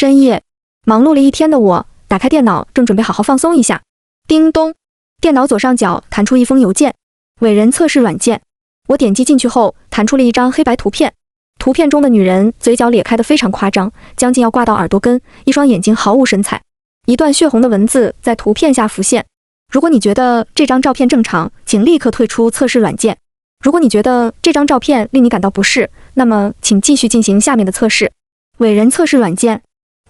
深夜，忙碌了一天的我，打开电脑，正准备好好放松一下。叮咚，电脑左上角弹出一封邮件，伟人测试软件。我点击进去后，弹出了一张黑白图片。图片中的女人嘴角咧开得非常夸张，将近要挂到耳朵根，一双眼睛毫无神采。一段血红的文字在图片下浮现。如果你觉得这张照片正常，请立刻退出测试软件。如果你觉得这张照片令你感到不适，那么请继续进行下面的测试。伟人测试软件。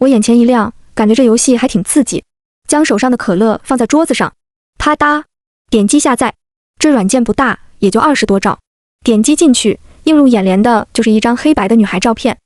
我眼前一亮，感觉这游戏还挺刺激。将手上的可乐放在桌子上，啪嗒，点击下载。这软件不大，也就20多兆。点击进去，映入眼帘的就是一张黑白的女孩照片。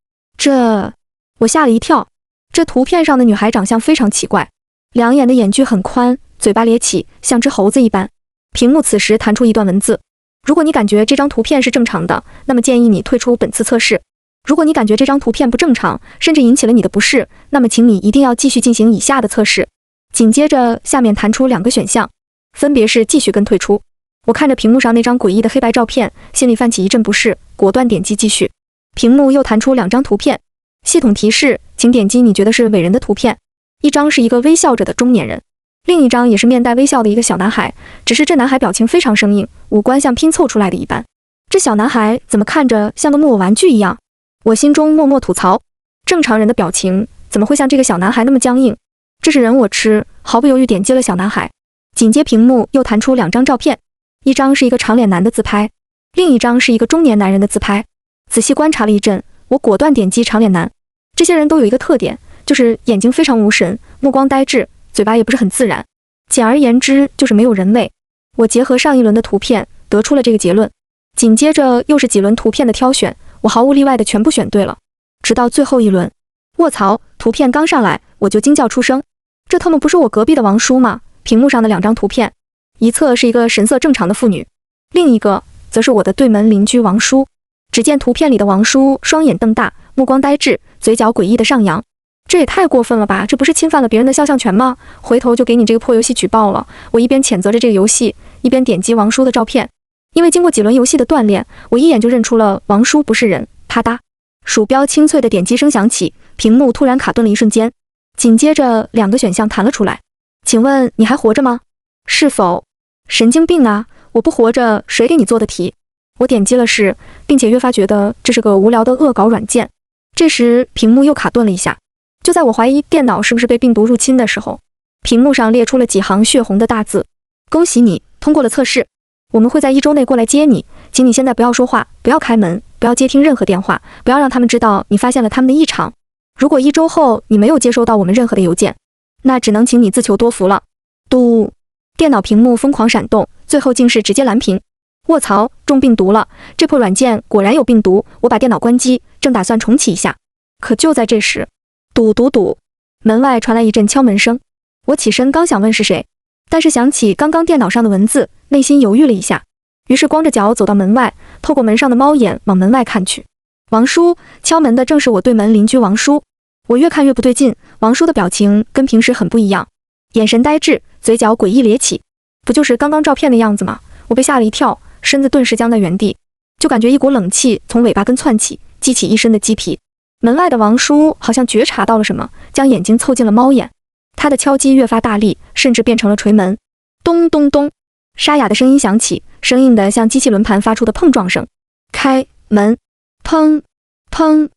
我吓了一跳。这图片上的女孩长相非常奇怪，两眼的眼距很宽，嘴巴咧起，像只猴子一般。屏幕此时弹出一段文字：如果你感觉这张图片是正常的，那么建议你退出本次测试。如果你感觉这张图片不正常，甚至引起了你的不适，那么请你一定要继续进行以下的测试。紧接着下面弹出2个选项，分别是继续跟退出。我看着屏幕上那张诡异的黑白照片，心里泛起一阵不适，果断点击继续。屏幕又弹出2张图片，系统提示，请点击你觉得是伟人的图片。一张是一个微笑着的中年人，另一张也是面带微笑的一个小男孩，只是这男孩表情非常生硬，五官像拼凑出来的一般。这小男孩怎么看着像个木偶玩具一样？我心中默默吐槽，正常人的表情怎么会像这个小男孩那么僵硬？这是人我吃，毫不犹豫点击了小男孩。紧接屏幕又弹出2张照片，一张是一个长脸男的自拍，另一张是一个中年男人的自拍。仔细观察了一阵，我果断点击长脸男。这些人都有一个特点，就是眼睛非常无神，目光呆滞，嘴巴也不是很自然，简而言之就是没有人味。我结合上一轮的图片得出了这个结论。紧接着又是几轮图片的挑选，我毫无例外的全部选对了，直到最后一轮。卧槽，图片刚上来我就惊叫出声，这他妈不是我隔壁的王叔吗？屏幕上的2张图片，一侧是一个神色正常的妇女，另一个则是我的对门邻居王叔。只见图片里的王叔双眼瞪大，目光呆滞，嘴角诡异的上扬。这也太过分了吧，这不是侵犯了别人的肖像权吗？回头就给你这个破游戏举报了。我一边谴责着这个游戏，一边点击王叔的照片。因为经过几轮游戏的锻炼，我一眼就认出了王叔不是人。啪嗒，鼠标清脆的点击声响起，屏幕突然卡顿了一瞬间，紧接着2个选项弹了出来。请问你还活着吗？是否？神经病啊，我不活着谁给你做的题？我点击了是，并且越发觉得这是个无聊的恶搞软件。这时屏幕又卡顿了一下，就在我怀疑电脑是不是被病毒入侵的时候，屏幕上列出了几行血红的大字：恭喜你通过了测试，我们会在1周内过来接你，请你现在不要说话，不要开门，不要接听任何电话，不要让他们知道你发现了他们的异常。如果1周后你没有接收到我们任何的邮件，那只能请你自求多福了。嘟，电脑屏幕疯狂闪动，最后竟是直接蓝屏。卧槽，中病毒了，这破软件果然有病毒。我把电脑关机，正打算重启一下，可就在这时，嘟嘟嘟，门外传来一阵敲门声。我起身刚想问是谁，但是想起刚刚电脑上的文字，内心犹豫了一下，于是光着脚走到门外，透过门上的猫眼往门外看去。王叔，敲门的正是我对门邻居王叔。我越看越不对劲，王叔的表情跟平时很不一样，眼神呆滞，嘴角诡异咧起，不就是刚刚照片的样子吗？我被吓了一跳，身子顿时僵在原地，就感觉一股冷气从尾巴根窜起，激起一身的鸡皮。门外的王叔好像觉察到了什么，将眼睛凑近了猫眼，他的敲击越发大力，甚至变成了锤门。咚咚咚，沙哑的声音响起，生硬的像机器轮盘发出的碰撞声。开门！砰砰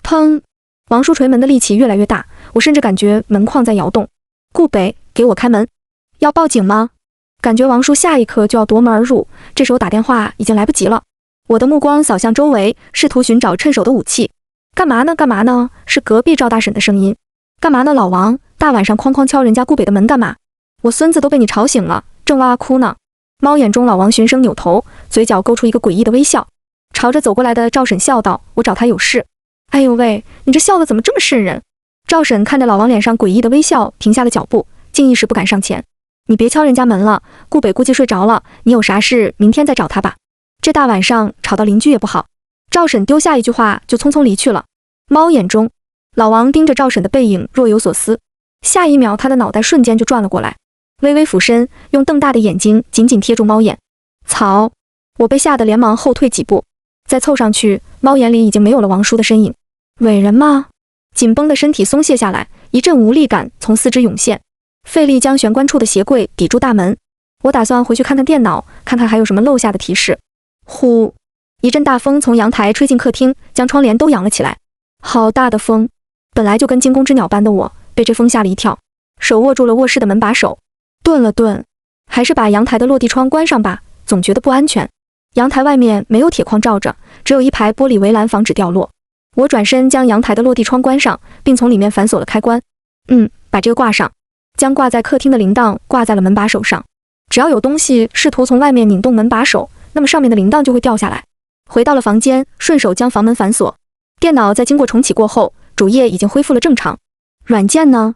砰！王叔锤门的力气越来越大，我甚至感觉门框在摇动。顾北，给我开门！要报警吗？感觉王叔下一刻就要夺门而入，这时候打电话已经来不及了。我的目光扫向周围，试图寻找趁手的武器。干嘛呢？干嘛呢？是隔壁赵大婶的声音。干嘛呢，老王？大晚上哐哐敲人家顾北的门干嘛？我孙子都被你吵醒了，正哇哇哭呢。猫眼中老王循声扭头，嘴角勾出一个诡异的微笑，朝着走过来的赵婶笑道：我找他有事。哎呦喂，你这笑得怎么这么瘆人？赵婶看着老王脸上诡异的微笑，停下了脚步，竟一时不敢上前。你别敲人家门了，顾北估计睡着了，你有啥事明天再找他吧。这大晚上吵到邻居也不好。赵婶丢下一句话就匆匆离去了。猫眼中，老王盯着赵婶的背影若有所思，下一秒他的脑袋瞬间就转了过来，微微俯身，用瞪大的眼睛紧紧贴住猫眼。草！我被吓得连忙后退几步，再凑上去，猫眼里已经没有了王叔的身影。伟人吗？紧绷的身体松懈下来，一阵无力感从四肢涌现，费力将玄关处的鞋柜抵住大门。我打算回去看看电脑，看看还有什么漏下的提示。呼，一阵大风从阳台吹进客厅，将窗帘都扬了起来。好大的风！本来就跟惊弓之鸟般的我，被这风吓了一跳，手握住了卧室的门把手，顿了顿，还是把阳台的落地窗关上吧，总觉得不安全。阳台外面没有铁框罩着，只有一排玻璃围栏防止掉落。我转身将阳台的落地窗关上，并从里面反锁了开关。把这个挂上，将挂在客厅的铃铛挂在了门把手上。只要有东西试图从外面拧动门把手，那么上面的铃铛就会掉下来。回到了房间，顺手将房门反锁。电脑在经过重启过后，主页已经恢复了正常。软件呢？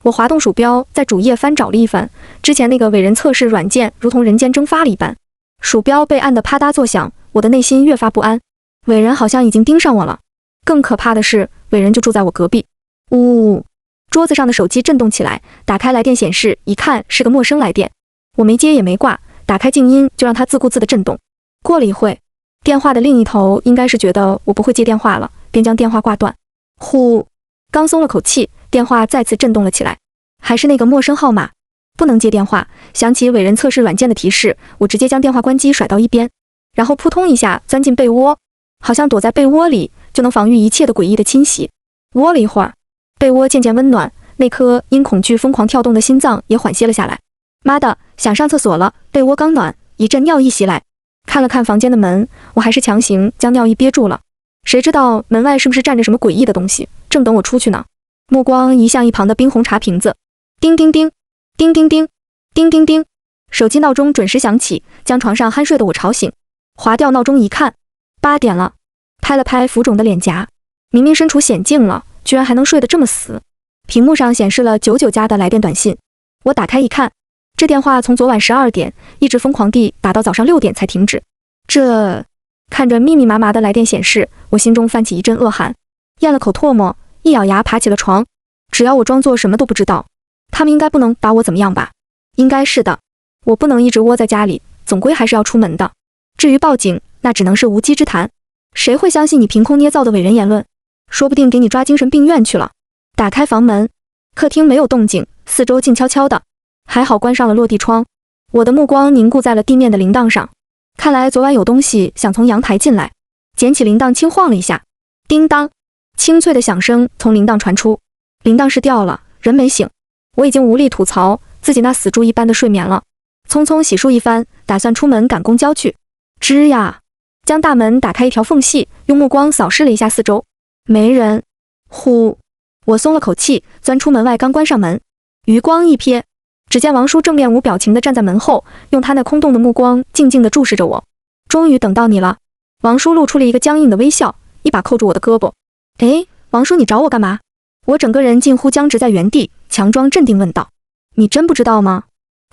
我滑动鼠标在主页翻找了一番，之前那个伟人测试软件如同人间蒸发了一般。鼠标被按得啪嗒作响，我的内心越发不安。伟人好像已经盯上我了。更可怕的是，伟人就住在我隔壁。呜！桌子上的手机震动起来，打开来电显示，一看是个陌生来电。我没接也没挂，打开静音就让它自顾自的震动。过了一会，电话的另一头应该是觉得我不会接电话了，便将电话挂断。呼！刚松了口气，电话再次震动了起来，还是那个陌生号码。不能接电话，想起伟人测试软件的提示，我直接将电话关机甩到一边，然后扑通一下钻进被窝，好像躲在被窝里就能防御一切的诡异的侵袭。窝了一会儿，被窝渐渐温暖，那颗因恐惧疯狂跳动的心脏也缓歇了下来。妈的，想上厕所了，被窝刚暖，一阵尿意袭来。看了看房间的门，我还是强行将尿意憋住了。谁知道门外是不是站着什么诡异的东西，正等我出去呢。目光移向一旁的冰红茶瓶子，叮叮叮，叮叮叮，叮叮叮，手机闹钟准时响起，将床上酣睡的我吵醒。划掉闹钟一看，8点了。拍了拍浮肿的脸颊，明明身处险境了，居然还能睡得这么死。屏幕上显示了99加的来电短信，我打开一看，这电话从昨晚12点一直疯狂地打到早上6点才停止。看着密密麻麻的来电显示，我心中泛起一阵恶寒，咽了口唾沫，一咬牙爬起了床。只要我装作什么都不知道，他们应该不能把我怎么样吧？应该是的，我不能一直窝在家里，总归还是要出门的。至于报警，那只能是无稽之谈。谁会相信你凭空捏造的伟人言论？说不定给你抓精神病院去了。打开房门，客厅没有动静，四周静悄悄的，还好关上了落地窗。我的目光凝固在了地面的铃铛上，看来昨晚有东西想从阳台进来。捡起铃铛轻晃了一下，叮当，清脆的响声从铃铛传出。铃铛是掉了，人没醒。我已经无力吐槽自己那死猪一般的睡眠了，匆匆洗漱一番，打算出门赶公交去。吱呀，将大门打开一条缝隙，用目光扫视了一下四周，没人。呼，我松了口气，钻出门外，刚关上门，余光一瞥，只见王叔正面无表情地站在门后，用他那空洞的目光静静地注视着我。终于等到你了。王叔露出了一个僵硬的微笑，一把扣住我的胳膊。王叔，你找我干嘛？我整个人近乎僵直在原地，强装镇定问道。你真不知道吗？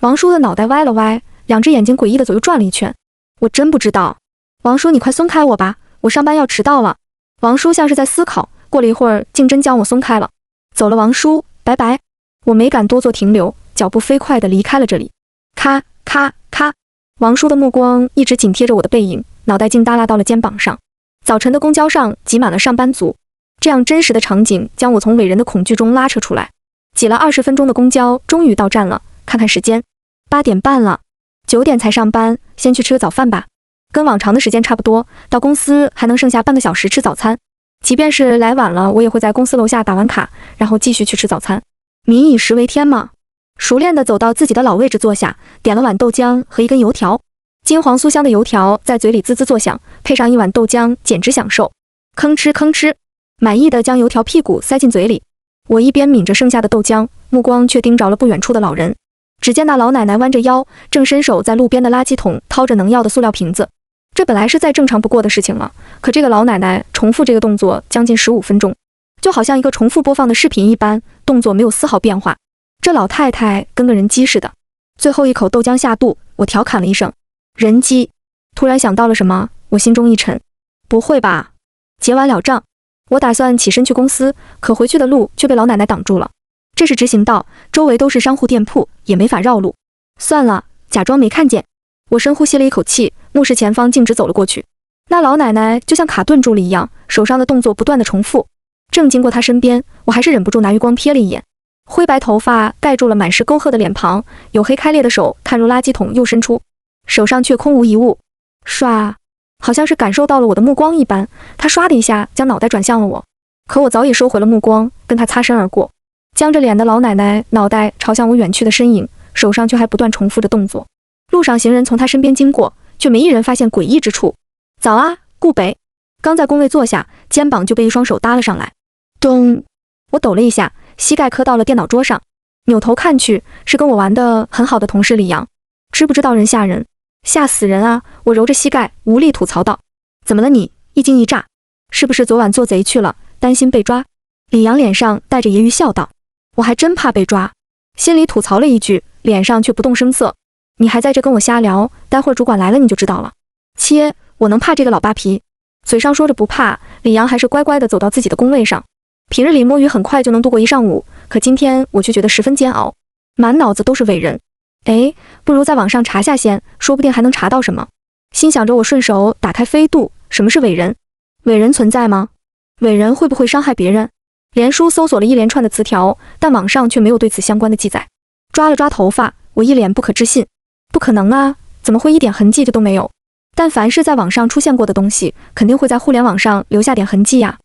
王叔的脑袋歪了歪，两只眼睛诡异地左右转了一圈。我真不知道。王叔，你快松开我吧，我上班要迟到了。王叔像是在思考，过了一会儿竟真将我松开了。走了，王叔，拜拜。我没敢多做停留，脚步飞快地离开了这里。咔咔咔，王叔的目光一直紧贴着我的背影，脑袋竟耷拉到了肩膀上。早晨的公交上挤满了上班族，这样真实的场景将我从伟人的恐惧中拉扯出来。挤了20分钟的公交终于到站了，看看时间，8点半了，9点才上班，先去吃个早饭吧。跟往常的时间差不多，到公司还能剩下半个小时吃早餐。即便是来晚了，我也会在公司楼下打完卡，然后继续去吃早餐。民以食为天嘛。熟练地走到自己的老位置坐下，点了碗豆浆和一根油条。金黄酥香的油条在嘴里滋滋作响，配上一碗豆浆，简直享受。吭哧吭哧，满意地将油条屁股塞进嘴里。我一边抿着剩下的豆浆，目光却盯着了不远处的老人。只见那老奶奶弯着腰，正伸手在路边的垃圾桶掏着能要的塑料瓶子。这本来是再正常不过的事情了，可这个老奶奶重复这个动作将近15分钟，就好像一个重复播放的视频一般，动作没有丝毫变化。这老太太跟个人机似的。最后一口豆浆下肚，我调侃了一声：“人机。”突然想到了什么，我心中一沉，不会吧？结完了账，我打算起身去公司，可回去的路却被老奶奶挡住了。这是直行道，周围都是商户店铺，也没法绕路。算了，假装没看见。我深呼吸了一口气，目视前方，径直走了过去。那老奶奶就像卡顿住了一样，手上的动作不断的重复。正经过他身边，我还是忍不住拿余光瞥了一眼。灰白头发盖住了满是沟壑的脸庞，黝黑开裂的手看入垃圾桶又伸出，手上却空无一物。唰，好像是感受到了我的目光一般，他唰的一下将脑袋转向了我。可我早已收回了目光，跟他擦身而过。僵着脸的老奶奶脑袋朝向我远去的身影，手上却还不断重复着动作。路上行人从他身边经过，却没一人发现诡异之处。早啊，顾北。刚在工位坐下，肩膀就被一双手搭了上来。咚！我抖了一下，膝盖磕到了电脑桌上，扭头看去，是跟我玩得很好的同事李阳。知不知道人吓人？吓死人啊！我揉着膝盖，无力吐槽道。怎么了你？一惊一乍。是不是昨晚做贼去了，担心被抓？李阳脸上带着揶揄笑道。我还真怕被抓，心里吐槽了一句，脸上却不动声色。你还在这跟我瞎聊，待会儿主管来了你就知道了。切，我能怕这个老扒皮？嘴上说着不怕，李阳还是乖乖地走到自己的工位上。平日里摸鱼很快就能度过一上午，可今天我却觉得十分煎熬，满脑子都是伟人。不如在网上查下先，说不定还能查到什么。心想着，我顺手打开飞度，什么是伟人？伟人存在吗？伟人会不会伤害别人？连书搜索了一连串的词条，但网上却没有对此相关的记载。抓了抓头发，我一脸不可置信。不可能啊，怎么会一点痕迹都没有？但凡是在网上出现过的东西，肯定会在互联网上留下点痕迹呀。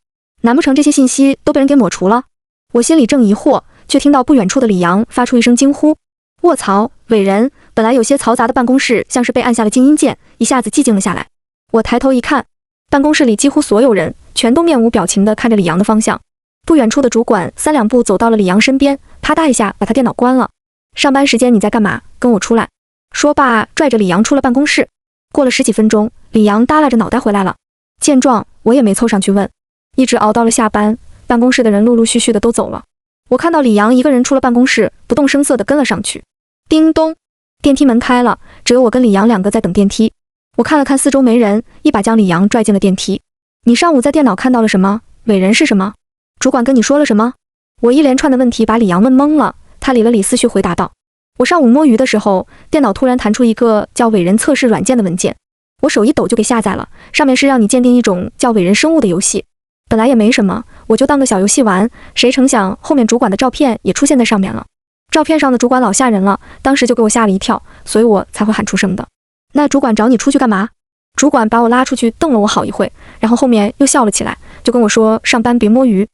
难不成这些信息都被人给抹除了？我心里正疑惑，却听到不远处的李阳发出一声惊呼：卧槽，伟人！本来有些嘈杂的办公室像是被按下了静音键，一下子寂静了下来。我抬头一看，办公室里几乎所有人全都面无表情地看着李阳的方向。不远处的主管三两步走到了李阳身边，啪嗒一下把他电脑关了。上班时间你在干嘛？跟我出来。说罢拽着李阳出了办公室。过了十几分钟，李阳耷拉着脑袋回来了。见状，我也没凑上去问，一直熬到了下班，办公室的人陆陆续续的都走了。我看到李阳一个人出了办公室，不动声色地跟了上去。叮咚，电梯门开了，只有我跟李阳两个在等电梯。我看了看四周没人，一把将李阳拽进了电梯。你上午在电脑看到了什么？伟人是什么？主管跟你说了什么？我一连串的问题把李阳问懵了，他理了理思绪回答道。我上午摸鱼的时候，电脑突然弹出一个叫伟人测试软件的文件，我手一抖就给下载了，上面是让你鉴定一种叫伟人生物的游戏。本来也没什么，我就当个小游戏玩，谁成想后面主管的照片也出现在上面了。照片上的主管老吓人了，当时就给我吓了一跳，所以我才会喊出声的。那主管找你出去干嘛？主管把我拉出去瞪了我好一会，然后后面又笑了起来，就跟我说上班别摸鱼。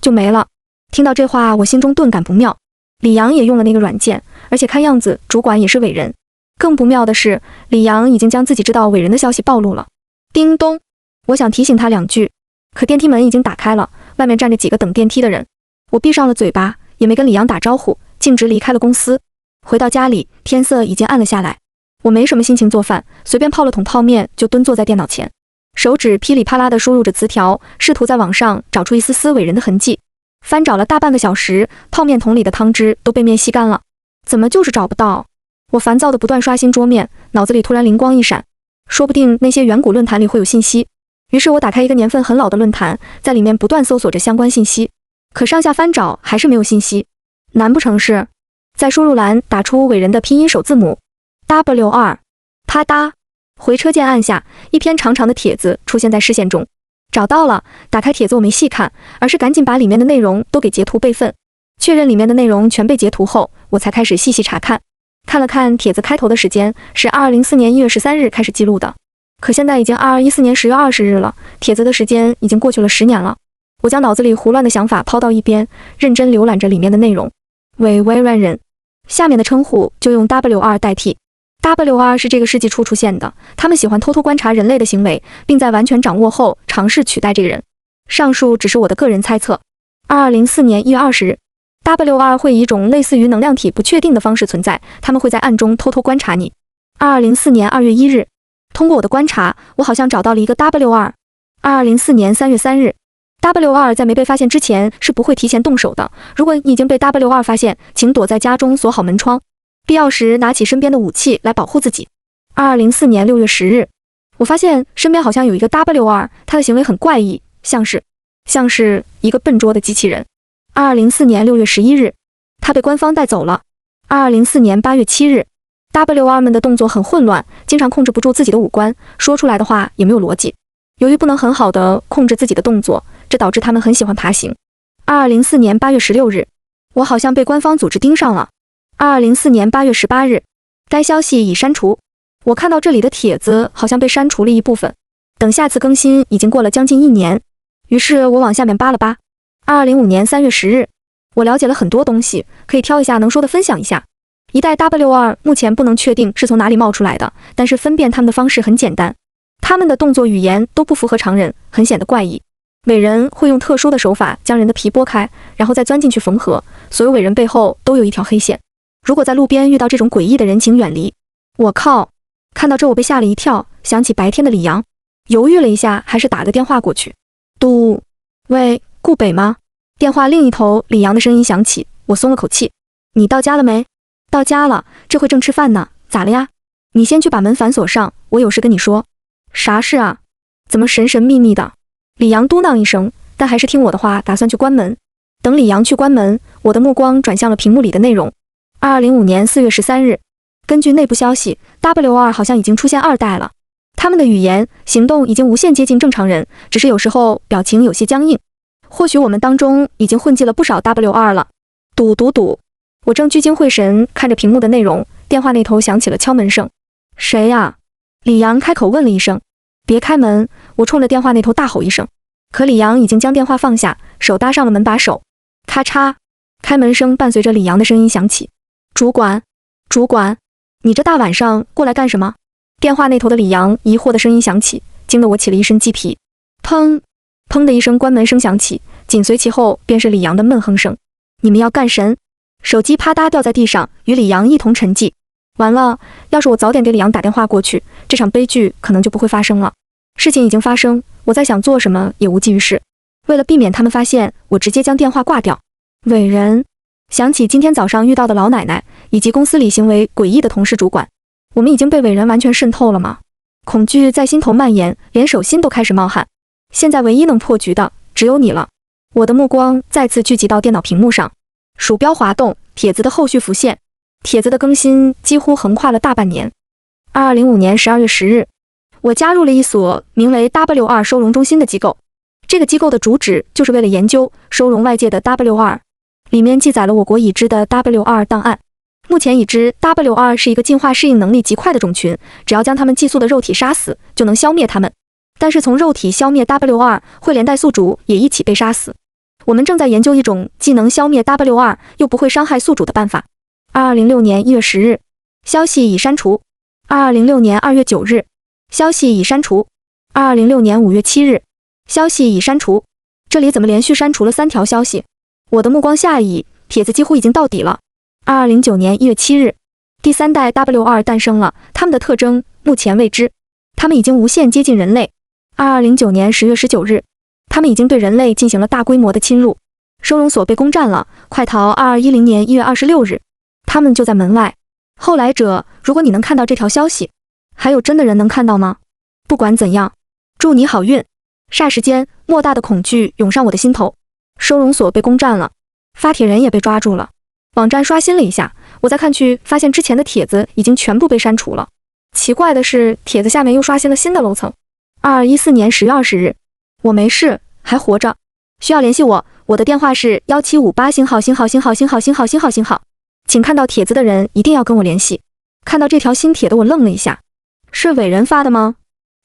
就没了。听到这话，我心中顿感不妙。李阳也用了那个软件，而且看样子主管也是伟人。更不妙的是，李阳已经将自己知道伟人的消息暴露了。叮咚，我想提醒他两句，可电梯门已经打开了，外面站着几个等电梯的人。我闭上了嘴巴，也没跟李阳打招呼，径直离开了公司。回到家里，天色已经暗了下来。我没什么心情做饭，随便泡了桶泡面就蹲坐在电脑前，手指噼里啪啦地输入着词条，试图在网上找出一丝丝伟人的痕迹。翻找了大半个小时，泡面桶里的汤汁都被面吸干了，怎么就是找不到？我烦躁地不断刷新桌面，脑子里突然灵光一闪，说不定那些远古论坛里会有信息。于是我打开一个年份很老的论坛，在里面不断搜索着相关信息，可上下翻找还是没有信息。难不成是在输入栏打出伟人的拼音首字母 W2， 啪嗒，回车键按下，一篇长长的帖子出现在视线中。找到了，打开帖子我没细看，而是赶紧把里面的内容都给截图备份。确认里面的内容全被截图后，我才开始细细查看。看了看帖子开头的时间是2004年1月13日开始记录的，可现在已经2014年10月20日了，帖子的时间已经过去了10年了。我将脑子里胡乱的想法抛到一边，认真浏览着里面的内容。伟人，下面的称呼就用 W2 代替。W2 是这个世纪初出现的，他们喜欢偷偷观察人类的行为，并在完全掌握后尝试取代这个人。上述只是我的个人猜测。2004年1月20日 ，W2 会以一种类似于能量体不确定的方式存在，他们会在暗中偷偷观察你。2004年2月1日，通过我的观察，我好像找到了一个 W2。2004年3月3日，W2 在没被发现之前是不会提前动手的。如果你已经被 W2 发现，请躲在家中锁好门窗。必要时拿起身边的武器来保护自己。2004年6月10日，我发现身边好像有一个 W2， 他的行为很怪异，像是一个笨拙的机器人。2004年6月11日，他被官方带走了。2004年8月7日，W2 们的动作很混乱，经常控制不住自己的五官，说出来的话也没有逻辑。由于不能很好的控制自己的动作，这导致他们很喜欢爬行。2004年8月16日，我好像被官方组织盯上了。2004年8月18日，该消息已删除。我看到这里的帖子好像被删除了一部分。等下次更新已经过了将近1年，于是我往下面扒了扒。2005年3月10日，我了解了很多东西，可以挑一下能说的分享一下。一代 W2 目前不能确定是从哪里冒出来的，但是分辨它们的方式很简单。他们的动作语言都不符合常人，很显得怪异。伟人会用特殊的手法将人的皮剥开，然后再钻进去缝合。所有伟人背后都有一条黑线。如果在路边遇到这种诡异的人，请远离。我靠！看到这我被吓了一跳，想起白天的李阳，犹豫了一下，还是打个电话过去。喂，顾北吗？电话另一头李阳的声音响起，我松了口气。你到家了没？到家了，这会正吃饭呢，咋了呀？你先去把门反锁上，我有事跟你说。啥事啊？怎么神神秘秘的？李阳嘟囔一声，但还是听我的话，打算去关门。等李阳去关门，我的目光转向了屏幕里的内容。2005年4月13日，根据内部消息 ，W2 好像已经出现2代了。他们的语言、行动已经无限接近正常人，只是有时候表情有些僵硬。或许我们当中已经混迹了不少 W2 了。赌，我正聚精会神看着屏幕的内容，电话那头响起了敲门声。谁呀？李阳开口问了一声。别开门！我冲着电话那头大吼一声。可李阳已经将电话放下，手搭上了门把手。咔嚓，开门声伴随着李阳的声音响起。主管，你这大晚上过来干什么？电话那头的李阳疑惑的声音响起，惊得我起了一身鸡皮。砰的一声关门声响起，紧随其后便是李阳的闷哼声。你们要干神？手机啪嗒掉在地上，与李阳一同沉寂。完了，要是我早点给李阳打电话过去，这场悲剧可能就不会发生了。事情已经发生，我再想做什么也无济于事。为了避免他们发现，我直接将电话挂掉。伟人，想起今天早上遇到的老奶奶，以及公司里行为诡异的同事主管，我们已经被伟人完全渗透了吗？恐惧在心头蔓延，连手心都开始冒汗。现在唯一能破局的只有你了。我的目光再次聚集到电脑屏幕上，鼠标滑动，帖子的后续浮现。帖子的更新几乎横跨了大半年。2005年12月10日，我加入了一所名为 W2 收容中心的机构。这个机构的主旨就是为了研究、收容外界的 W2， 里面记载了我国已知的 W2 档案。目前已知 W2 是一个进化适应能力极快的种群，只要将它们寄宿的肉体杀死，就能消灭它们。但是从肉体消灭 W2 会连带宿主也一起被杀死。我们正在研究一种既能消灭 W2 又不会伤害宿主的办法。2006年1月10日，消息已删除。2006年2月9日，消息已删除。2006年5月7日，消息已删除。这里怎么连续删除了3条消息？我的目光下移，帖子几乎已经到底了。2009年1月7日，第3代 W2 诞生了，它们的特征目前未知。它们已经无限接近人类。2009年10月19日，它们已经对人类进行了大规模的侵入。收容所被攻占了，快逃！2010年1月26日，他们就在门外。后来者，如果你能看到这条消息，还有真的人能看到吗？不管怎样，祝你好运。霎时间，莫大的恐惧涌上我的心头。收容所被攻占了，发帖人也被抓住了。网站刷新了一下，我再看去，发现之前的帖子已经全部被删除了。奇怪的是，帖子下面又刷新了新的楼层。2014年10月20日，我没事，还活着。需要联系我，我的电话是1758星号，请看到帖子的人一定要跟我联系。看到这条新帖的我愣了一下，是伟人发的吗？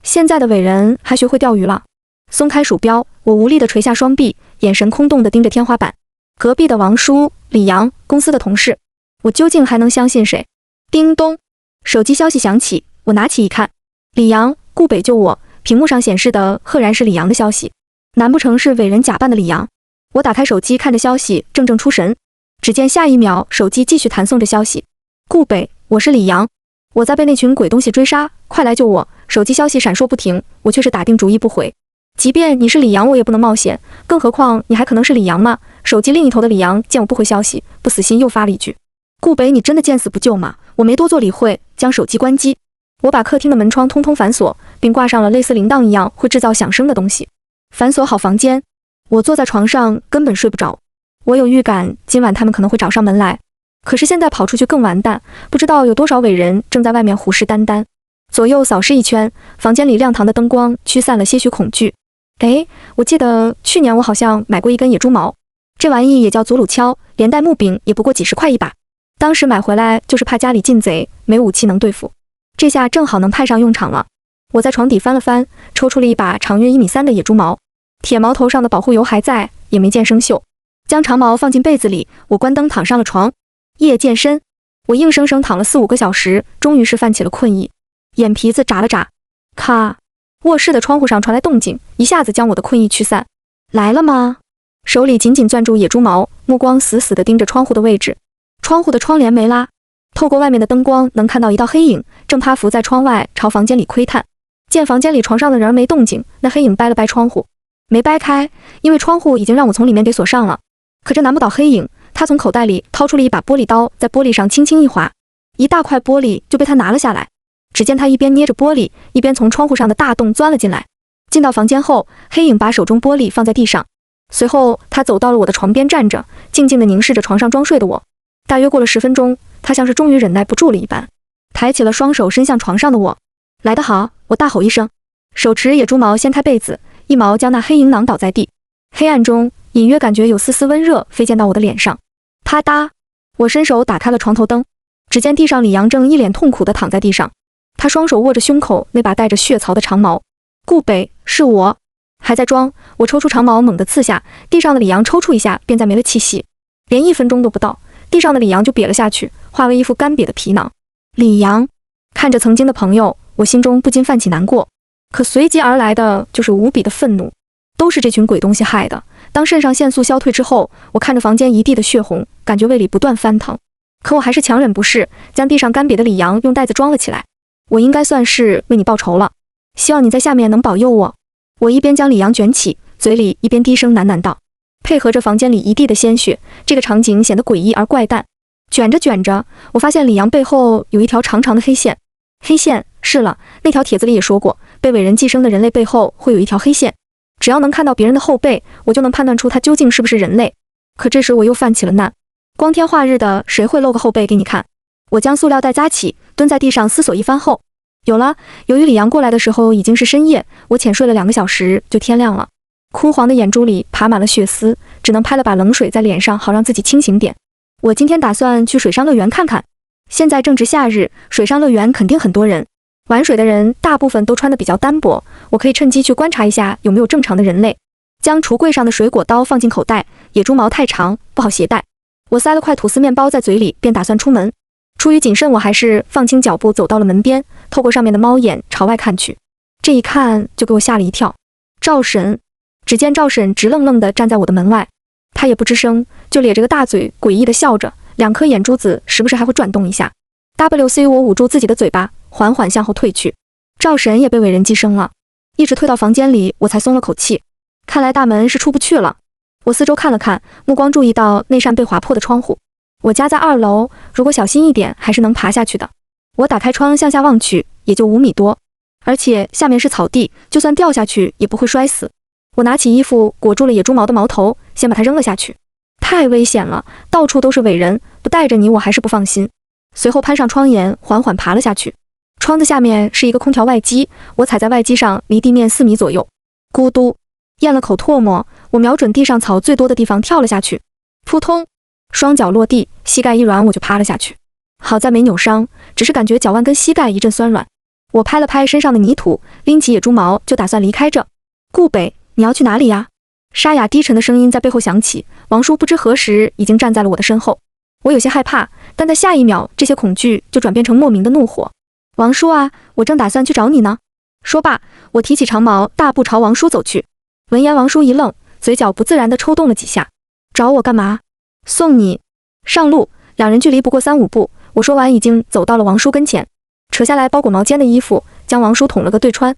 现在的伟人还学会钓鱼了。松开鼠标，我无力地垂下双臂，眼神空洞地盯着天花板。隔壁的王叔、李阳，公司的同事，我究竟还能相信谁？叮咚，手机消息响起，我拿起一看，李阳，顾北救我。屏幕上显示的赫然是李阳的消息，难不成是伟人假扮的李阳？我打开手机看着消息，怔怔出神。只见下一秒，手机继续弹送着消息：顾北，我是李阳，我在被那群鬼东西追杀，快来救我！手机消息闪烁不停，我却是打定主意不回。即便你是李阳，我也不能冒险，更何况你还可能是李阳吗？手机另一头的李阳见我不回消息，不死心又发了一句：顾北，你真的见死不救吗？我没多做理会，将手机关机。我把客厅的门窗通通反锁，并挂上了类似铃铛一样会制造响声的东西。反锁好房间，我坐在床上根本睡不着。我有预感今晚他们可能会找上门来，可是现在跑出去更完蛋，不知道有多少伟人正在外面虎视眈眈。左右扫视一圈，房间里亮堂的灯光驱散了些许恐惧。哎，我记得去年我好像买过一根野猪毛，这玩意也叫祖鲁锹，连带木柄也不过几十块一把。当时买回来就是怕家里进贼，没武器能对付，这下正好能派上用场了。我在床底翻了翻，抽出了一把长约1.3米的野猪毛，铁毛头上的保护油还在，也没见生锈。将长毛放进被子里，我关灯躺上了床。夜渐深，我硬生生躺了4-5个小时，终于是泛起了困意，眼皮子眨了眨。咔！卧室的窗户上传来动静，一下子将我的困意驱散。来了吗？手里紧紧攥住野猪毛，目光死死地盯着窗户的位置。窗户的窗帘没拉，透过外面的灯光能看到一道黑影正趴伏在窗外，朝房间里窥探。见房间里床上的人没动静，那黑影掰了掰窗户，没掰开，因为窗户已经让我从里面给锁上了。可这难不倒黑影，他从口袋里掏出了一把玻璃刀，在玻璃上轻轻一划，一大块玻璃就被他拿了下来。只见他一边捏着玻璃，一边从窗户上的大洞钻了进来。进到房间后，黑影把手中玻璃放在地上，随后他走到了我的床边站着，静静地凝视着床上装睡的我。大约过了10分钟，他像是终于忍耐不住了一般，抬起了双手伸向床上的我。来得好，我大吼一声，手持野猪毛掀开被子，一毛将那黑影囊倒在地。黑暗中隐约感觉有丝丝温热飞溅到我的脸上。啪嗒，我伸手打开了床头灯，只见地上李阳正一脸痛苦地躺在地上，他双手握着胸口那把带着血槽的长矛。顾北，是我。还在装，我抽出长矛猛地刺下，地上的李阳抽搐一下便再没了气息，连1分钟都不到，地上的李阳就瘪了下去，化为一副干瘪的皮囊。李阳看着曾经的朋友，我心中不禁泛起难过，可随即而来的就是无比的愤怒，都是这群鬼东西害的。当肾上腺素消退之后，我看着房间一地的血红，感觉胃里不断翻腾，可我还是强忍不适，将地上干瘪的李阳用袋子装了起来。我应该算是为你报仇了，希望你在下面能保佑我。我一边将李阳卷起，嘴里一边低声喃喃道，配合着房间里一地的鲜血，这个场景显得诡异而怪诞。卷着卷着，我发现李阳背后有一条长长的黑线。黑线，是了，那条帖子里也说过，被伟人寄生的人类背后会有一条黑线，只要能看到别人的后背，我就能判断出他究竟是不是人类。可这时我又犯起了难，光天化日的，谁会露个后背给你看？我将塑料袋扎起，蹲在地上思索一番后，有了。由于李阳过来的时候已经是深夜，我浅睡了2个小时就天亮了，枯黄的眼珠里爬满了血丝，只能拍了把冷水在脸上，好让自己清醒点。我今天打算去水上乐园看看，现在正值夏日，水上乐园肯定很多人，玩水的人大部分都穿得比较单薄，我可以趁机去观察一下有没有正常的人类。将橱柜上的水果刀放进口袋，野猪毛太长不好携带，我塞了块吐司面包在嘴里，便打算出门。出于谨慎，我还是放轻脚步走到了门边，透过上面的猫眼朝外看去。这一看就给我吓了一跳，赵婶！只见赵婶直愣愣地站在我的门外，她也不吱声，就咧着个大嘴，诡异地笑着，2颗眼珠子时不时还会转动一下。WC 我捂住自己的嘴巴，缓缓向后退去。赵婶也被伟人寄生了，一直退到房间里，我才松了口气。看来大门是出不去了。我四周看了看，目光注意到那扇被划破的窗户。我家在2楼，如果小心一点，还是能爬下去的。我打开窗向下望去，也就5米多，而且下面是草地，就算掉下去也不会摔死。我拿起衣服裹住了野猪毛的毛头，先把它扔了下去。太危险了，到处都是伟人，不带着你我还是不放心。随后攀上窗沿，缓缓爬了下去。窗子下面是一个空调外机，我踩在外机上，离地面4米左右。咕嘟，咽了口唾沫，我瞄准地上草最多的地方跳了下去。扑通，双脚落地，膝盖一软，我就趴了下去。好在没扭伤，只是感觉脚腕跟膝盖一阵酸软。我拍了拍身上的泥土，拎起野猪毛就打算离开这。顾北，你要去哪里呀？沙哑低沉的声音在背后响起，王叔不知何时已经站在了我的身后。我有些害怕，但在下一秒，这些恐惧就转变成莫名的怒火。王叔啊，我正打算去找你呢。说罢，我提起长矛，大步朝王叔走去。闻言，王叔一愣，嘴角不自然地抽动了几下。找我干嘛？送你上路。2人距离不过3-5步，我说完已经走到了王叔跟前，扯下来包裹毛尖的衣服，将王叔捅了个对穿。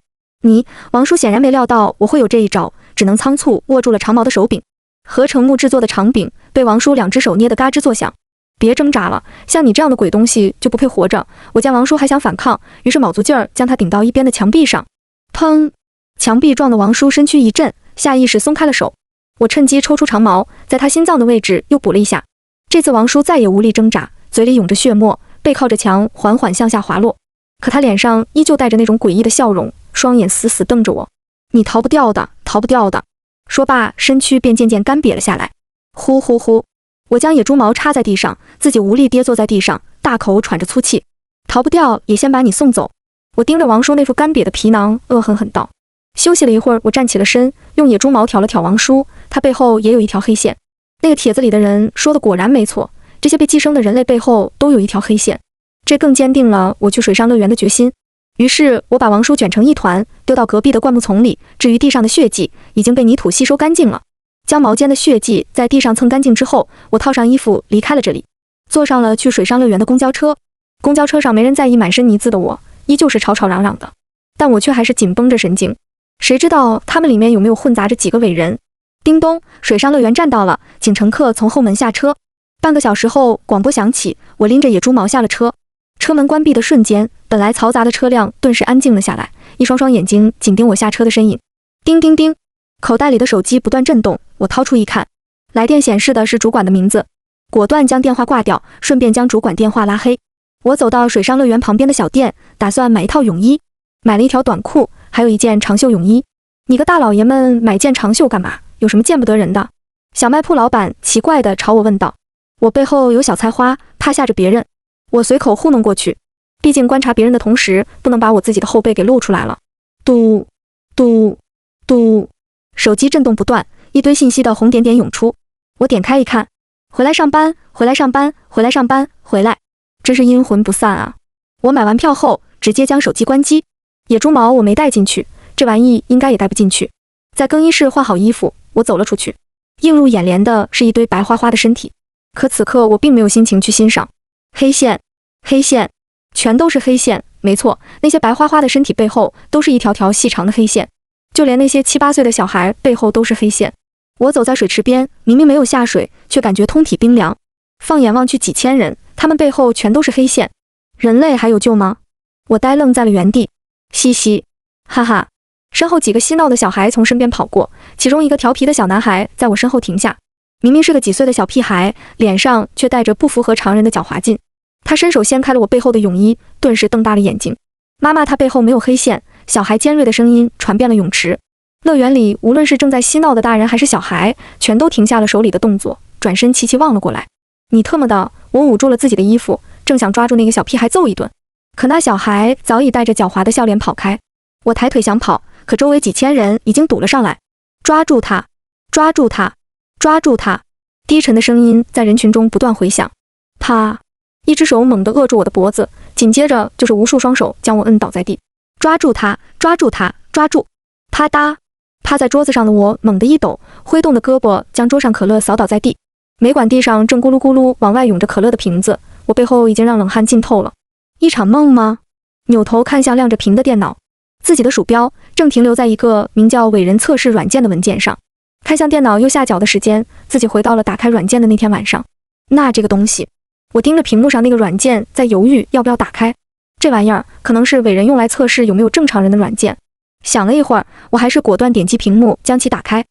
王叔显然没料到我会有这一招，只能仓促握住了长矛的手柄。合成木制作的长柄被王叔2只手捏得嘎吱作响。别挣扎了，像你这样的鬼东西就不配活着。我见王叔还想反抗，于是卯足劲儿将他顶到一边的墙壁上。砰！墙壁撞得王叔身躯一震，下意识松开了手。我趁机抽出长矛，在他心脏的位置又补了一下。这次王叔再也无力挣扎，嘴里涌着血沫，背靠着墙缓缓向下滑落。可他脸上依旧带着那种诡异的笑容，双眼死死瞪着我。你逃不掉的，逃不掉的。说罢，身躯便渐渐干瘪了下来。呼呼呼，我将野猪毛插在地上，自己无力跌坐在地上，大口喘着粗气。逃不掉也先把你送走。我盯着王叔那副干瘪的皮囊，恶狠狠道。休息了一会儿，我站起了身，用野猪毛挑了挑王叔，他背后也有一条黑线。那个帖子里的人说的果然没错，这些被寄生的人类背后都有一条黑线，这更坚定了我去水上乐园的决心。于是我把王叔卷成一团，丢到隔壁的灌木丛里。至于地上的血迹，已经被泥土吸收干净了。将毛尖的血迹在地上蹭干净之后，我套上衣服离开了这里，坐上了去水上乐园的公交车。公交车上没人在意满身泥渍的我，依旧是吵吵嚷嚷的，但我却还是紧绷着神经。谁知道他们里面有没有混杂着几个伟人？叮咚，水上乐园站到了，请乘客从后门下车。半个小时后，广播响起，我拎着野猪毛下了车。车门关闭的瞬间，本来嘈杂的车辆顿时安静了下来，一双双眼睛紧盯我下车的身影。叮叮叮，口袋里的手机不断震动，我掏出一看，来电显示的是主管的名字，果断将电话挂掉，顺便将主管电话拉黑。我走到水上乐园旁边的小店，打算买一套泳衣，买了一条短裤，还有一件长袖泳衣。你个大老爷们买件长袖干嘛？有什么见不得人的？小卖铺老板奇怪地朝我问道。我背后有小菜花，怕吓着别人，我随口糊弄过去。毕竟观察别人的同时，不能把我自己的后背给露出来了。嘟嘟嘟，手机震动不断，一堆信息的红点点涌出。我点开一看，回来上班，回来上班，回来上班，回来，真是阴魂不散啊！我买完票后，直接将手机关机。野猪毛我没带进去，这玩意应该也带不进去。在更衣室换好衣服，我走了出去。映入眼帘的是一堆白花花的身体，可此刻我并没有心情去欣赏。黑线，黑线，全都是黑线。没错，那些白花花的身体背后都是一条条细长的黑线，就连那些7、8岁的小孩背后都是黑线。我走在水池边，明明没有下水，却感觉通体冰凉。放眼望去，几千人，他们背后全都是黑线。人类还有救吗？我呆愣在了原地。嘻嘻，哈哈。身后几个嬉闹的小孩从身边跑过，其中一个调皮的小男孩在我身后停下。明明是个几岁的小屁孩，脸上却带着不符合常人的狡猾劲。他伸手掀开了我背后的泳衣，顿时瞪大了眼睛。妈妈，他背后没有黑线。小孩尖锐的声音传遍了泳池。乐园里无论是正在嬉闹的大人还是小孩，全都停下了手里的动作，转身齐齐望了过来。你特么的！我捂住了自己的衣服，正想抓住那个小屁孩揍一顿，可那小孩早已带着狡猾的笑脸跑开。我抬腿想跑，可周围几千人已经堵了上来。抓住他！抓住他！抓住他！低沉的声音在人群中不断回响。啪！一只手猛地扼住我的脖子，紧接着就是无数双手将我摁倒在地。抓住他！抓住他！抓住！啪嗒！趴在桌子上的我猛地一抖，挥动的胳膊将桌上可乐扫倒在地。没管地上正咕噜咕噜往外涌着可乐的瓶子，我背后已经让冷汗浸透了。一场梦吗？扭头看向亮着屏的电脑，自己的鼠标正停留在一个名叫伟人测试软件的文件上。看向电脑右下角的时间，自己回到了打开软件的那天晚上。那这个东西，我盯着屏幕上那个软件，在犹豫要不要打开。这玩意儿可能是伟人用来测试有没有正常人的软件。想了一会儿，我还是果断点击屏幕将其打开。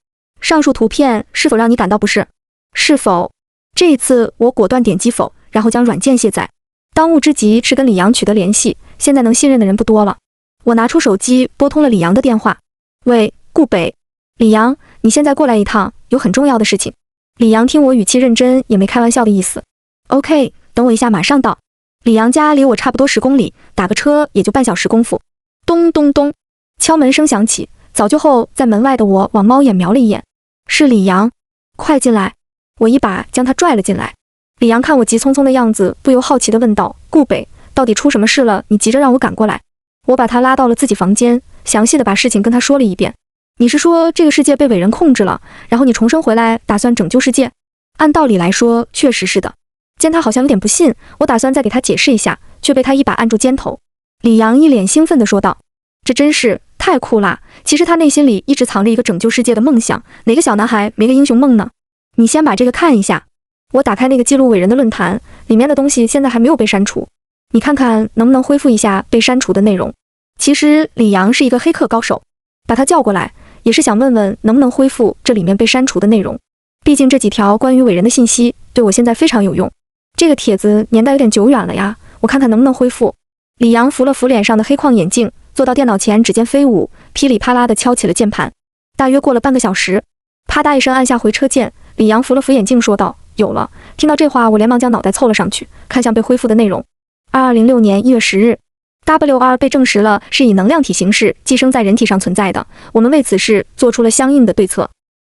上述图片是否让你感到不适？是否？这一次我果断点击否，然后将软件卸载。当务之急是跟李阳取得联系，现在能信任的人不多了。我拿出手机拨通了李阳的电话。喂，顾北。李阳，你现在过来一趟，有很重要的事情。李阳听我语气认真，也没开玩笑的意思。OK， 等我一下，马上到。李阳家离我差不多10公里，打个车也就半小时功夫。咚咚咚，敲门声响起，早就后在门外的我往猫眼瞄了一眼，是李阳。快进来。我一把将他拽了进来。李阳看我急匆匆的样子，不由好奇地问道：顾北，到底出什么事了？你急着让我赶过来。我把他拉到了自己房间，详细的把事情跟他说了一遍。你是说这个世界被伟人控制了，然后你重生回来打算拯救世界？按道理来说确实是的。见他好像有点不信，我打算再给他解释一下，却被他一把按住肩头。李阳一脸兴奋地说道：这真是太酷啦！其实他内心里一直藏着一个拯救世界的梦想，哪个小男孩没个英雄梦呢？你先把这个看一下。我打开那个记录伟人的论坛，里面的东西现在还没有被删除，你看看能不能恢复一下被删除的内容。其实李阳是一个黑客高手，把他叫过来也是想问问能不能恢复这里面被删除的内容，毕竟这几条关于伟人的信息对我现在非常有用。这个帖子年代有点久远了呀，我看看能不能恢复。李阳扶了扶脸上的黑框眼镜，坐到电脑前，指尖飞舞，噼里啪啦地敲起了键盘。大约过了半个小时，啪嗒一声按下回车键，李阳扶了扶眼镜说道：“有了。”听到这话，我连忙将脑袋凑了上去，看向被恢复的内容。2206年1月10日 ，W2 被证实了是以能量体形式寄生在人体上存在的，我们为此事做出了相应的对策。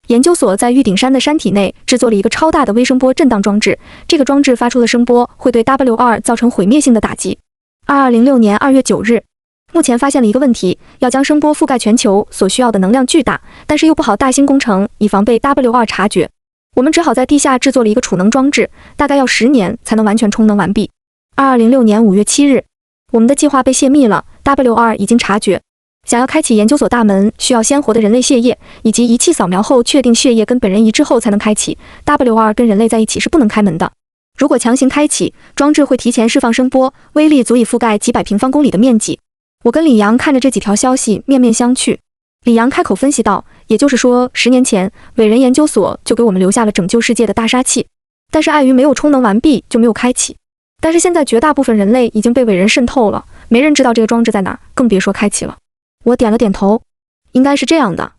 研究所在玉顶山的山体内制作了一个超大的微声波震荡装置，这个装置发出的声波会对 W2 造成毁灭性的打击。2206年2月9日，目前发现了一个问题，要将声波覆盖全球所需要的能量巨大，但是又不好大兴工程，以防被 W2 察觉。我们只好在地下制作了一个储能装置，大概要10年才能完全充能完毕。2206年5月7日，我们的计划被泄密了 ，W2 已经察觉。想要开启研究所大门，需要鲜活的人类血液，以及仪器扫描后确定血液跟本人一致后才能开启。W2 跟人类在一起是不能开门的。如果强行开启，装置会提前释放声波，威力足以覆盖几百平方公里的面积。我跟李阳看着这几条消息，面面相觑。李阳开口分析道：“也就是说，10年前，伟人研究所就给我们留下了拯救世界的大杀器，但是碍于没有充能完毕，就没有开启。但是现在绝大部分人类已经被伟人渗透了，没人知道这个装置在哪，更别说开启了。”我点了点头，应该是这样的。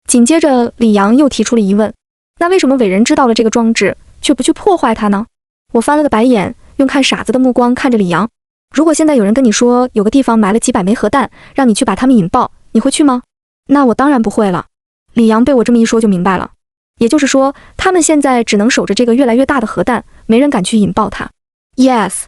紧接着，李阳又提出了疑问：那为什么伟人知道了这个装置，却不去破坏它呢？我翻了个白眼，用看傻子的目光看着李阳。如果现在有人跟你说有个地方埋了几百枚核弹，让你去把它们引爆，你会去吗？那我当然不会了。李阳被我这么一说就明白了，也就是说，他们现在只能守着这个越来越大的核弹，没人敢去引爆它。Yes，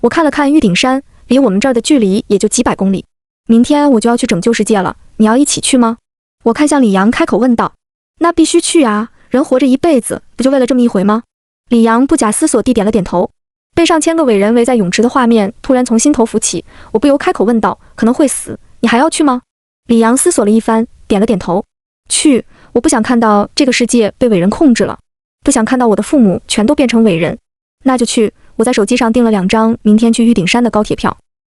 我看了看玉顶山，离我们这儿的距离也就几百公里。明天我就要去拯救世界了，你要一起去吗？我看向李阳，开口问道。那必须去啊，人活着一辈子，不就为了这么一回吗？李阳不假思索地点了点头。被上千个伟人围在泳池的画面突然从心头浮起，我不由开口问道：可能会死，你还要去吗？李阳思索了一番，点了点头。去，我不想看到这个世界被伟人控制了，不想看到我的父母全都变成伟人。那就去，我在手机上订了2张明天去玉顶山的高铁票。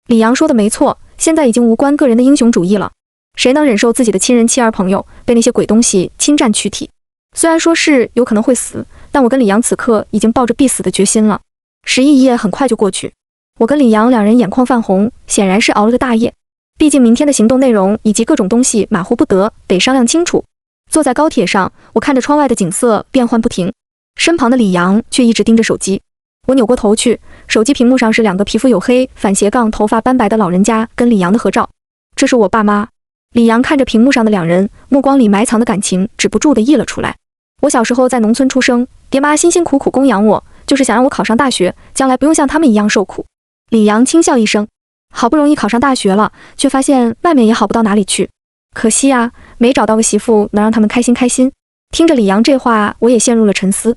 李阳说的没错，现在已经无关个人的英雄主义了。谁能忍受自己的亲人妻儿朋友被那些鬼东西侵占躯体？虽然说是有可能会死，但我跟李阳此刻已经抱着必死的决心了。11夜很快就过去，我跟李阳两人眼眶泛红，显然是熬了个大夜。毕竟明天的行动内容以及各种东西马虎不得，得商量清楚。坐在高铁上，我看着窗外的景色变幻不停，身旁的李阳却一直盯着手机。我扭过头去，手机屏幕上是2个皮肤黝黑、反斜杠头发斑白的老人家跟李阳的合照。这是我爸妈。李阳看着屏幕上的2人，目光里埋藏的感情止不住地溢了出来。我小时候在农村出生，爹妈辛辛苦苦供养我，就是想让我考上大学，将来不用像他们一样受苦。李阳轻笑一声，好不容易考上大学了，却发现外面也好不到哪里去。可惜啊，没找到个媳妇能让他们开心开心。听着李阳这话，我也陷入了沉思。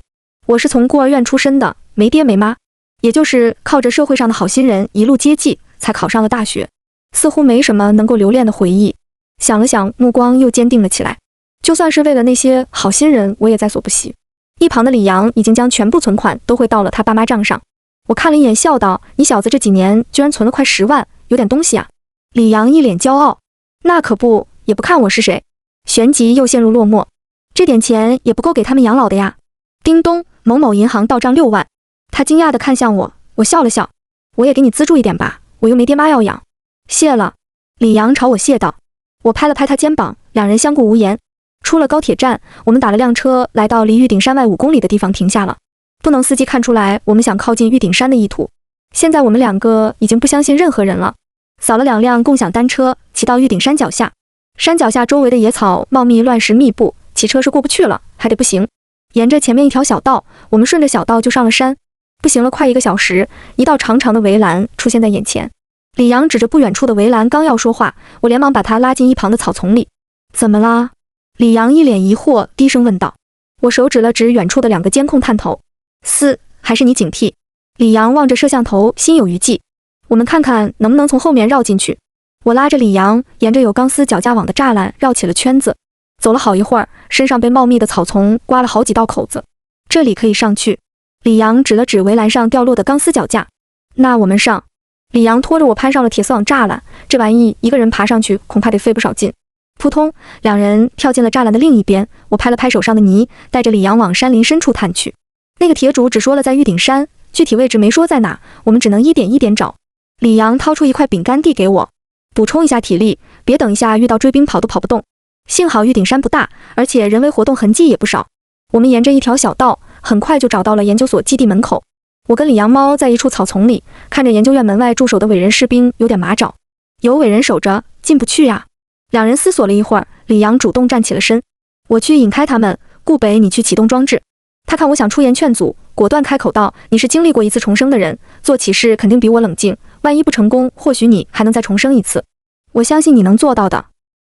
我是从孤儿院出身的，没爹没妈，也就是靠着社会上的好心人一路接济，才考上了大学，似乎没什么能够留恋的回忆。想了想，目光又坚定了起来。就算是为了那些好心人，我也在所不惜。一旁的李阳已经将全部存款都汇到了他爸妈账上。我看了一眼，笑道：“你小子这几年居然存了快10万，有点东西啊。”李阳一脸骄傲：“那可不，也不看我是谁。”旋即又陷入落寞，这点钱也不够给他们养老的呀。叮咚，某某银行到账6万。他惊讶地看向我，我笑了笑：“我也给你资助一点吧，我又没爹妈要养。”谢了。李阳朝我谢道。我拍了拍他肩膀，两人相顾无言。出了高铁站，我们打了辆车，来到离玉顶山外5公里的地方停下了。不能司机看出来我们想靠近玉顶山的意图。现在我们2个已经不相信任何人了。扫了2辆共享单车，骑到玉顶山脚下。山脚下周围的野草茂密，乱石密布，骑车是过不去了，还得步行。沿着前面一条小道，我们顺着小道就上了山。步行了快1个小时，一道长长的围栏出现在眼前。李阳指着不远处的围栏，刚要说话，我连忙把他拉进一旁的草丛里。怎么啦？李阳一脸疑惑，低声问道。我手指了指远处的2个监控探头。还是你警惕。李阳望着摄像头，心有余悸。我们看看能不能从后面绕进去。我拉着李阳，沿着有钢丝脚架网的栅栏绕起了圈子。走了好一会儿，身上被茂密的草丛刮了好几道口子。这里可以上去。李阳指了指围栏上掉落的钢丝脚架。那我们上。李阳拖着我攀上了铁丝网栅栏，这玩意一个人爬上去恐怕得费不少劲。扑通，2人跳进了栅栏的另一边。我拍了拍手上的泥，带着李阳往山林深处探去。那个铁主只说了在玉顶山，具体位置没说在哪，我们只能一点一点找。李阳掏出一块饼干递给我，补充一下体力，别等一下遇到追兵跑都跑不动。幸好玉顶山不大，而且人为活动痕迹也不少。我们沿着一条小道，很快就找到了研究所基地门口。我跟李阳猫在一处草丛里，看着研究院门外驻守的伟人士兵，有点麻爪。有伟人守着，进不去呀。两人思索了一会儿，李阳主动站起了身。我去引开他们，顾北你去启动装置。他看我想出言劝阻，果断开口道：你是经历过一次重生的人，做起事肯定比我冷静，万一不成功，或许你还能再重生一次。我相信你能做到的。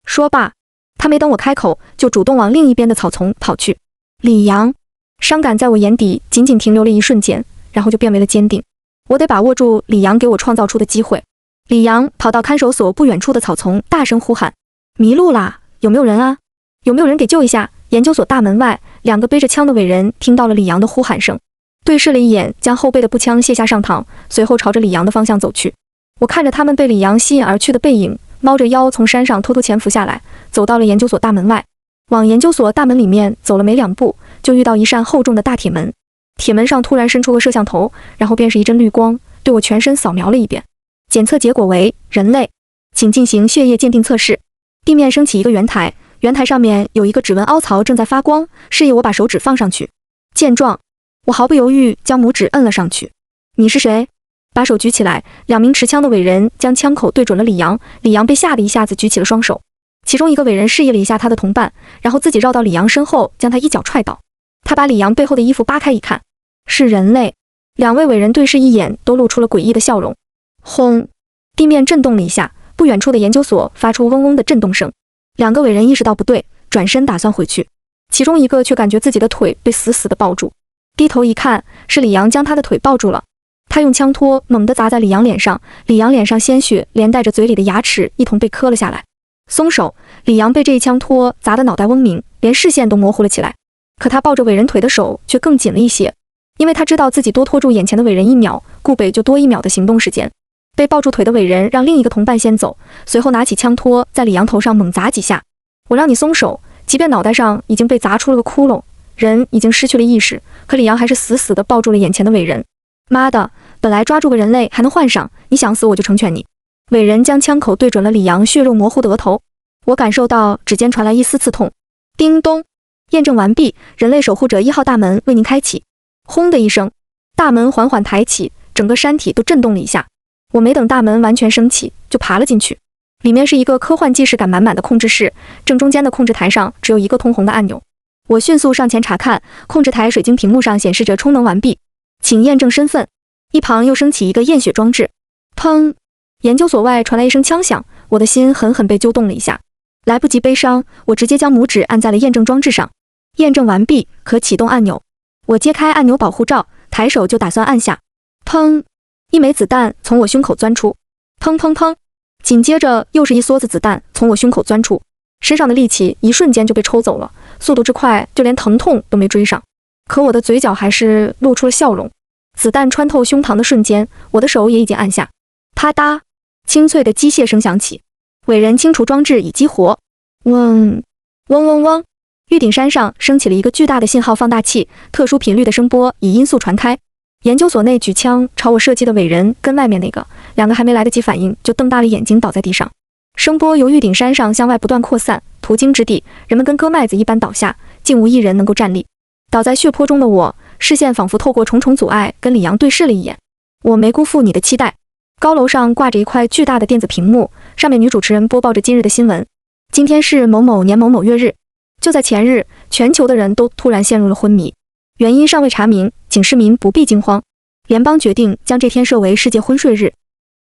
说罢，他没等我开口，就主动往另一边的草丛跑去。李阳，伤感在我眼底仅仅停留了一瞬间，然后就变为了坚定。我得把握住李阳给我创造出的机会。李阳跑到看守所不远处的草丛，大声呼喊：迷路啦，有没有人啊？有没有人给救一下？研究所大门外，2个背着枪的伟人听到了李阳的呼喊声，对视了一眼，将后背的步枪卸下上膛，随后朝着李阳的方向走去。我看着他们被李阳吸引而去的背影，猫着腰从山上偷偷潜伏下来，走到了研究所大门外。往研究所大门里面走了没2步，就遇到一扇厚重的大铁门。铁门上突然伸出个摄像头，然后便是一阵绿光，对我全身扫描了一遍。检测结果为人类，请进行血液鉴定测试。地面升起一个圆台，圆台上面有一个指纹凹槽正在发光，示意我把手指放上去。见状，我毫不犹豫将拇指摁了上去。你是谁？把手举起来，2名持枪的伟人将枪口对准了李阳。李阳被吓得一下子举起了双手。其中一个伟人示意了一下他的同伴，然后自己绕到李阳身后，将他一脚踹倒。他把李阳背后的衣服扒开一看，是人类。2位伟人对视一眼，都露出了诡异的笑容。轰！地面震动了一下，不远处的研究所发出嗡嗡的震动声。2个伟人意识到不对，转身打算回去，其中一个却感觉自己的腿被死死地抱住，低头一看，是李阳将他的腿抱住了。他用枪托猛地砸在李阳脸上，李阳脸上鲜血连带着嘴里的牙齿一同被磕了下来。松手，李阳被这一枪托砸得脑袋嗡鸣，连视线都模糊了起来。可他抱着伟人腿的手却更紧了一些，因为他知道自己多拖住眼前的伟人1秒，顾北就多1秒的行动时间。被抱住腿的伟人让另一个同伴先走，随后拿起枪托在李阳头上猛砸几下。我让你松手，即便脑袋上已经被砸出了个窟窿，人已经失去了意识，可李阳还是死死地抱住了眼前的伟人。妈的，本来抓住个人类还能换上，你想死我就成全你。伟人将枪口对准了李阳血肉模糊的额头，我感受到指尖传来一丝刺痛。叮咚，验证完毕，人类守护者1号大门为您开启。轰的一声，大门缓缓抬起，整个山体都震动了一下。我没等大门完全升起，就爬了进去。里面是一个科幻既视感满满的控制室，正中间的控制台上只有一个通红的按钮。我迅速上前查看，控制台水晶屏幕上显示着充能完毕，请验证身份。一旁又升起一个验血装置。砰！研究所外传来一声枪响，我的心狠狠被揪动了一下。来不及悲伤，我直接将拇指按在了验证装置上。验证完毕，可启动按钮。我揭开按钮保护罩，抬手就打算按下。砰！一枚子弹从我胸口钻出，砰砰砰！紧接着又是一梭子子弹从我胸口钻出，身上的力气一瞬间就被抽走了，速度之快，就连疼痛都没追上。可我的嘴角还是露出了笑容。子弹穿透胸膛的瞬间，我的手也已经按下。啪嗒，清脆的机械声响起，伟人清除装置已激活。嗡嗡嗡嗡，玉顶山上升起了一个巨大的信号放大器，特殊频率的声波以音速传开。研究所内举枪朝我射击的伟人跟外面那个2个还没来得及反应，就瞪大了眼睛倒在地上。声波由玉顶山上向外不断扩散，途经之地，人们跟割麦子一般倒下，竟无一人能够站立。倒在血泊中的我，视线仿佛透过重重阻碍，跟李阳对视了一眼。我没辜负你的期待。高楼上挂着一块巨大的电子屏幕，上面女主持人播报着今日的新闻。今天是某某年某某月日。就在前日，全球的人都突然陷入了昏迷，原因尚未查明，请市民不必惊慌。联邦决定将这天设为世界昏睡日。